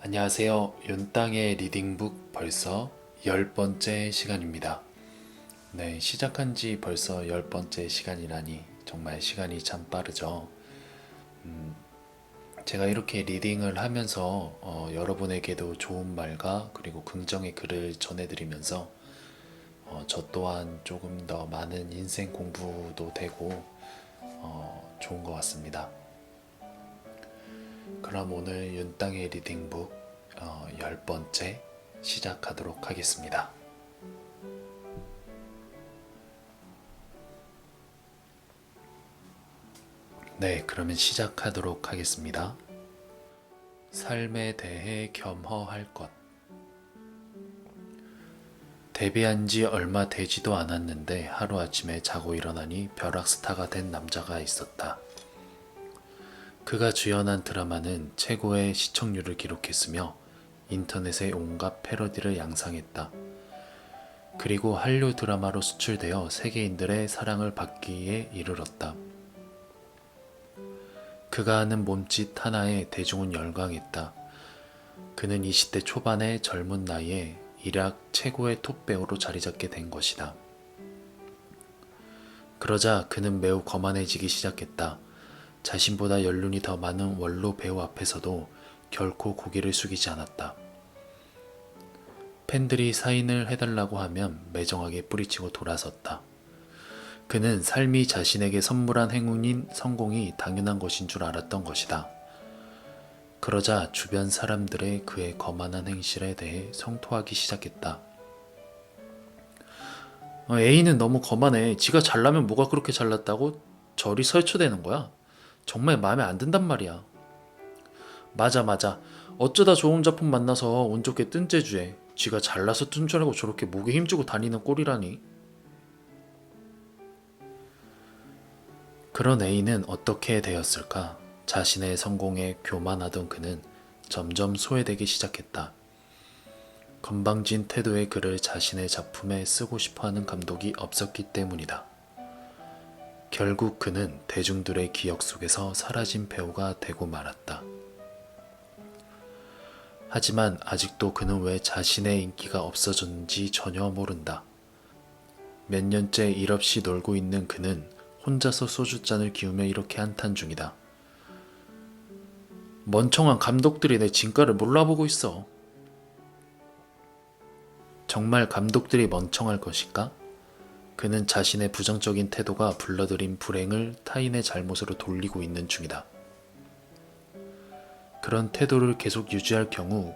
안녕하세요. 윤땅의 리딩북 벌써 10번째 시간입니다. 네, 시작한 지 벌써 10번째 시간이라니 정말 시간이 참 빠르죠. 제가 이렇게 리딩을 하면서 여러분에게도 좋은 말과 그리고 긍정의 글을 전해드리면서 저 또한 조금 더 많은 인생 공부도 되고 좋은 것 같습니다. 그럼 오늘 윤땅의 리딩북 10번째 시작하도록 하겠습니다. 네, 그러면 시작하도록 하겠습니다. 삶에 대해 겸허할 것. 데뷔한 지 얼마 되지도 않았는데 하루아침에 자고 일어나니 벼락스타가 된 남자가 있었다. 그가 주연한 드라마는 최고의 시청률을 기록했으며 인터넷에 온갖 패러디를 양상했다. 그리고 한류 드라마로 수출되어 세계인들의 사랑을 받기에 이르렀다. 그가 하는 몸짓 하나에 대중은 열광했다. 그는 20대 초반의 젊은 나이에 일약 최고의 톱배우로 자리잡게 된 것이다. 그러자 그는 매우 거만해지기 시작했다. 자신보다 연륜이 더 많은 원로 배우 앞에서도 결코 고개를 숙이지 않았다. 팬들이 사인을 해달라고 하면 매정하게 뿌리치고 돌아섰다. 그는 삶이 자신에게 선물한 행운인 성공이 당연한 것인 줄 알았던 것이다. 그러자 주변 사람들의 그의 거만한 행실에 대해 성토하기 시작했다. A는 너무 거만해. 지가 잘나면 뭐가 그렇게 잘났다고 저리 설쳐대는 거야. 정말 마음에 안 든단 말이야. 맞아. 어쩌다 좋은 작품 만나서 운 좋게 뜬재주에 지가 잘나서 뜬 줄 알고 저렇게 목에 힘주고 다니는 꼴이라니. 그런 A는 어떻게 되었을까? 자신의 성공에 교만하던 그는 점점 소외되기 시작했다. 건방진 태도의 그를 자신의 작품에 쓰고 싶어하는 감독이 없었기 때문이다. 결국 그는 대중들의 기억 속에서 사라진 배우가 되고 말았다. 하지만 아직도 그는 왜 자신의 인기가 없어졌는지 전혀 모른다. 몇 년째 일 없이 놀고 있는 그는 혼자서 소주잔을 기우며 이렇게 한탄 중이다. 멍청한 감독들이 내 진가를 몰라보고 있어. 정말 감독들이 멍청할 것일까? 그는 자신의 부정적인 태도가 불러들인 불행을 타인의 잘못으로 돌리고 있는 중이다. 그런 태도를 계속 유지할 경우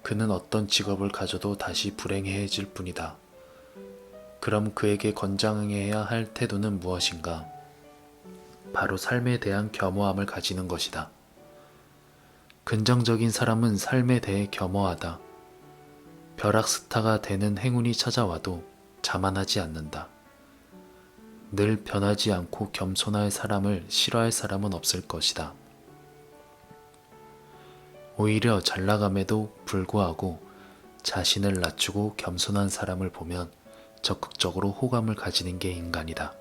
그는 어떤 직업을 가져도 다시 불행해질 뿐이다. 그럼 그에게 권장해야 할 태도는 무엇인가? 바로 삶에 대한 겸허함을 가지는 것이다. 긍정적인 사람은 삶에 대해 겸허하다. 벼락스타가 되는 행운이 찾아와도 자만하지 않는다. 늘 변하지 않고 겸손할 사람을 싫어할 사람은 없을 것이다. 오히려 잘나감에도 불구하고 자신을 낮추고 겸손한 사람을 보면 적극적으로 호감을 가지는 게 인간이다.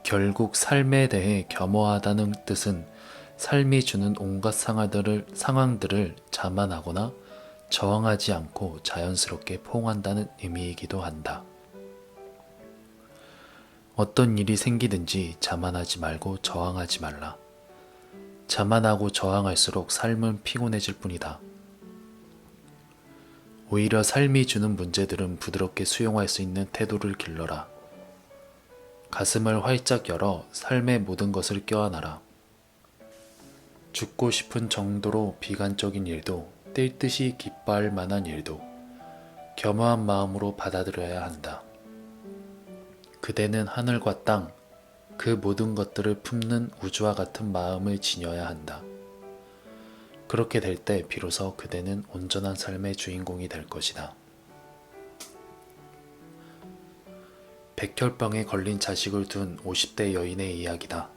결국 삶에 대해 겸허하다는 뜻은 삶이 주는 온갖 상황들을 자만하거나 저항하지 않고 자연스럽게 포용한다는 의미이기도 한다. 어떤 일이 생기든지 자만하지 말고 저항하지 말라. 자만하고 저항할수록 삶은 피곤해질 뿐이다. 오히려 삶이 주는 문제들은 부드럽게 수용할 수 있는 태도를 길러라. 가슴을 활짝 열어 삶의 모든 것을 껴안아라. 죽고 싶은 정도로 비관적인 일도 뛸 듯이 기뻐할 만한 일도 겸허한 마음으로 받아들여야 한다. 그대는 하늘과 땅, 그 모든 것들을 품는 우주와 같은 마음을 지녀야 한다. 그렇게 될 때 비로소 그대는 온전한 삶의 주인공이 될 것이다. 백혈병에 걸린 자식을 둔 50대 여인의 이야기다.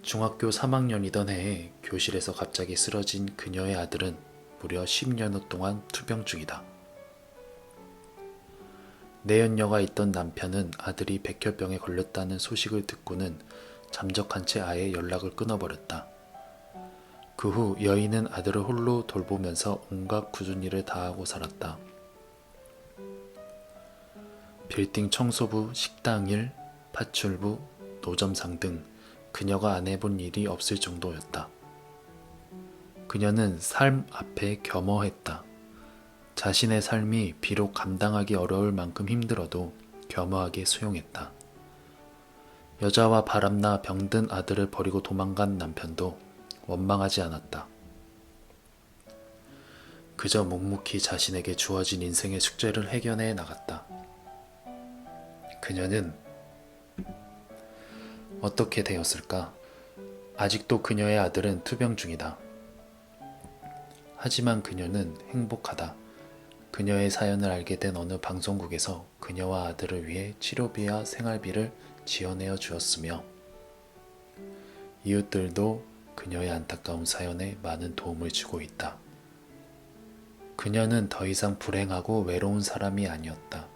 중학교 3학년이던 해에 교실에서 갑자기 쓰러진 그녀의 아들은 무려 10여 동안 투병 중이다. 내연녀가 있던 남편은 아들이 백혈병에 걸렸다는 소식을 듣고는 잠적한 채 아예 연락을 끊어버렸다. 그 후 여인은 아들을 홀로 돌보면서 온갖 굳은 일을 다하고 살았다. 빌딩 청소부, 식당일, 파출부, 노점상 등 그녀가 안 해본 일이 없을 정도였다. 그녀는 삶 앞에 겸허했다. 자신의 삶이 비록 감당하기 어려울 만큼 힘들어도 겸허하게 수용했다. 여자와 바람나 병든 아들을 버리고 도망간 남편도 원망하지 않았다. 그저 묵묵히 자신에게 주어진 인생의 숙제를 해결해 나갔다. 그녀는 어떻게 되었을까? 아직도 그녀의 아들은 투병 중이다. 하지만 그녀는 행복하다. 그녀의 사연을 알게 된 어느 방송국에서 그녀와 아들을 위해 치료비와 생활비를 지원하여 주었으며 이웃들도 그녀의 안타까운 사연에 많은 도움을 주고 있다. 그녀는 더 이상 불행하고 외로운 사람이 아니었다.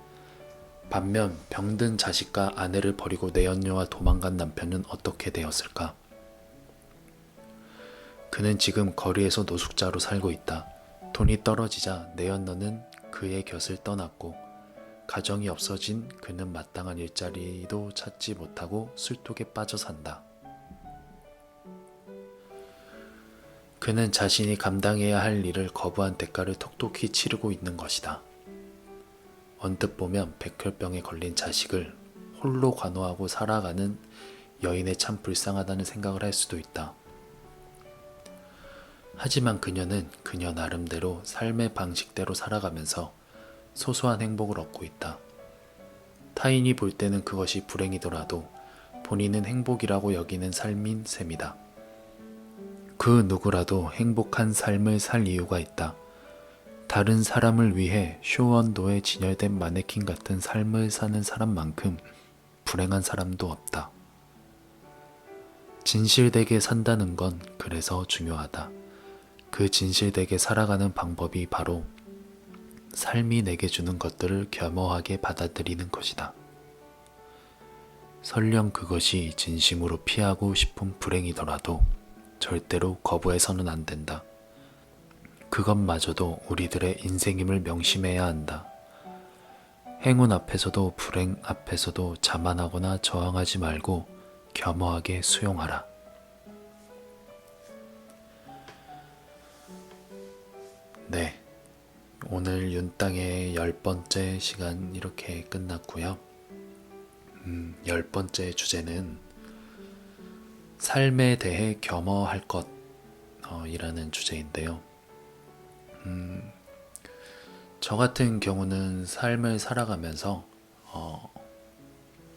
반면 병든 자식과 아내를 버리고 내연녀와 도망간 남편은 어떻게 되었을까? 그는 지금 거리에서 노숙자로 살고 있다. 돈이 떨어지자 내연녀는 그의 곁을 떠났고 가정이 없어진 그는 마땅한 일자리도 찾지 못하고 술독에 빠져 산다. 그는 자신이 감당해야 할 일을 거부한 대가를 톡톡히 치르고 있는 것이다. 언뜻 보면 백혈병에 걸린 자식을 홀로 관호하고 살아가는 여인에 참 불쌍하다는 생각을 할 수도 있다. 하지만 그녀는 그녀 나름대로 삶의 방식대로 살아가면서 소소한 행복을 얻고 있다. 타인이 볼 때는 그것이 불행이더라도 본인은 행복이라고 여기는 삶인 셈이다. 그 누구라도 행복한 삶을 살 이유가 있다. 다른 사람을 위해 쇼원도에 진열된 마네킹 같은 삶을 사는 사람만큼 불행한 사람도 없다. 진실되게 산다는 건 그래서 중요하다. 그 진실되게 살아가는 방법이 바로 삶이 내게 주는 것들을 겸허하게 받아들이는 것이다. 설령 그것이 진심으로 피하고 싶은 불행이더라도 절대로 거부해서는 안 된다. 그것마저도 우리들의 인생임을 명심해야 한다. 행운 앞에서도 불행 앞에서도 자만하거나 저항하지 말고 겸허하게 수용하라. 네, 오늘 윤땅의 10번째 시간 이렇게 끝났고요. 10번째 주제는 삶에 대해 겸허할 것 이라는 주제인데요. 저 같은 경우는 삶을 살아가면서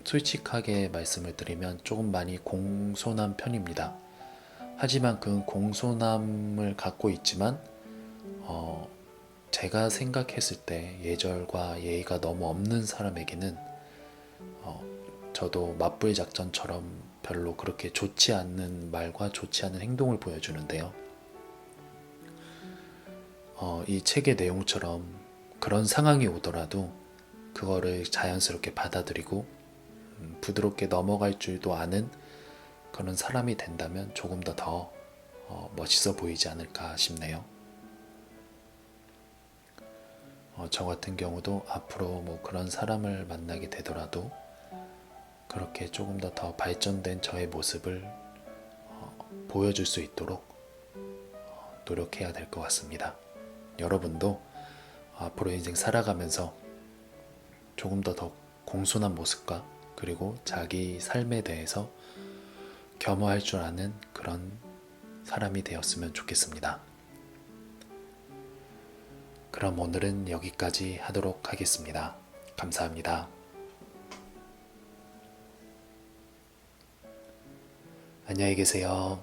솔직하게 말씀을 드리면 조금 많이 공손한 편입니다. 하지만 그 공손함을 갖고 있지만 제가 생각했을 때 예절과 예의가 너무 없는 사람에게는 저도 맞불 작전처럼 별로 그렇게 좋지 않는 말과 좋지 않은 행동을 보여주는데요. 이 책의 내용처럼 그런 상황이 오더라도 그거를 자연스럽게 받아들이고 부드럽게 넘어갈 줄도 아는 그런 사람이 된다면 조금 더 멋있어 보이지 않을까 싶네요. 저 같은 경우도 앞으로 뭐 그런 사람을 만나게 되더라도 그렇게 조금 더 발전된 저의 모습을 보여줄 수 있도록 노력해야 될 것 같습니다. 여러분도 앞으로 인생 살아가면서 조금 더 공손한 모습과 그리고 자기 삶에 대해서 겸허할 줄 아는 그런 사람이 되었으면 좋겠습니다. 그럼 오늘은 여기까지 하도록 하겠습니다. 감사합니다. 안녕히 계세요.